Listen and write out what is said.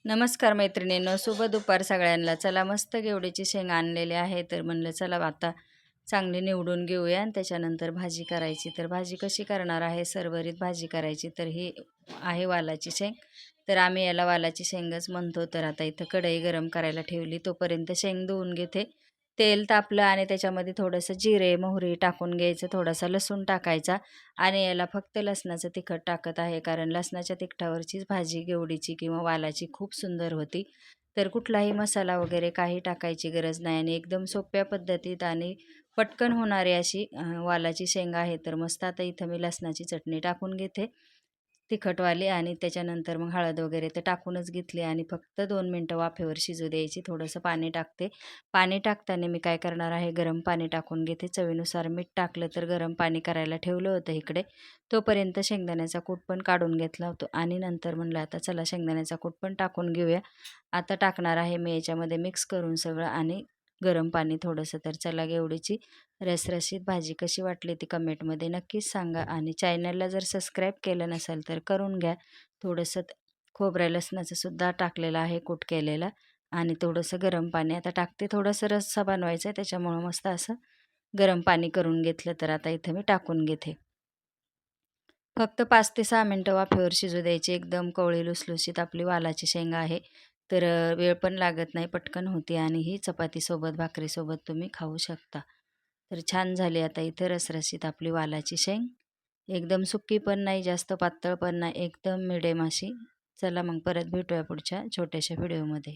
नमस्कार मैत्रिणींनो, शुभ दुपार सगळ्यांना. चला मस्त घेवडीची शेंग आणलेली आहे, तर म्हणलं चला आता चांगली निवडून घेऊया आणि त्याच्यानंतर भाजी करायची. तर भाजी कशी करणार आहे, सरभरीत भाजी करायची. तर ही आहे वालाची शेंग. तर आम्ही याला वालाची शेंगच म्हणतो. तर आता इथं कढई गरम करायला ठेवली, तोपर्यंत शेंग धुवून घेते. तेल तापलं आणि त्याच्यामध्ये थोडंसं जिरे मोहरी टाकून घ्यायचं, थोडासा लसूण टाकायचा आणि याला फक्त लसणाचं तिखट टाकत आहे, कारण लसणाच्या तिखटावरचीच भाजी घेवडीची किंवा वालाची खूप सुंदर होती. तर कुठलाही मसाला वगैरे काही टाकायची गरज नाही आणि एकदम सोप्या पद्धतीत आणि पटकन होणारी अशी वालाची शेंगा आहे. तर मस्त आता इथं मी लसणाची चटणी टाकून घेते तिखटवाली आणि त्याच्यानंतर मग हळद वगैरे तर टाकूनच घेतली आणि फक्त 2 मिनटं वाफेवर शिजू द्यायची. थोडंसं पाणी टाकते. पाणी टाकताना मी काय करणार आहे, गरम पाणी टाकून घेते. चवीनुसार मीठ टाकलं, तर गरम पाणी करायला ठेवलं होतं इकडे. तोपर्यंत शेंगदाण्याचा कूट पण काढून घेतला होता आणि नंतर म्हणलं आता चला शेंगदाण्याचा कूट पण टाकून घेऊया. आता टाकणार आहे मी याच्यामध्ये मिक्स करून सगळं आणि गरम पाणी थोडंसं. तर चला घेवडीची रसरशीत भाजी कशी वाटली ती कमेंटमध्ये नक्कीच सांगा आणि चॅनलला जर सबस्क्राईब केलं नसेल तर करून घ्या. थोडंसं खोबऱ्या लसणाचं सुद्धा टाकलेलं आहे कूट केलेला आणि थोडंसं गरम पाणी आता टाकते. थोडंसं रस्सा बनवायचा आहे त्याच्यामुळं मस्त असं गरम पाणी करून घेतलं. तर आता इथं मी टाकून घेते. फक्त 5 ते 6 मिनटं वाफेवर शिजू द्यायची. एकदम कवळी लुसलुशीत आपली वालाची शेंगा आहे. तर वेळ पण लागत नाही, पटकन होते आणि ही चपातीसोबत भाकरीसोबत तुम्ही खाऊ शकता. तर छान झाली आता इथं रसरशीत आपली वालाची शेंग. एकदम सुकी पण नाही, जास्त पातळ पण नाही, एकदम मिडियम अशी. चला मग परत भेटूया पुढच्या छोट्याशा व्हिडिओमध्ये.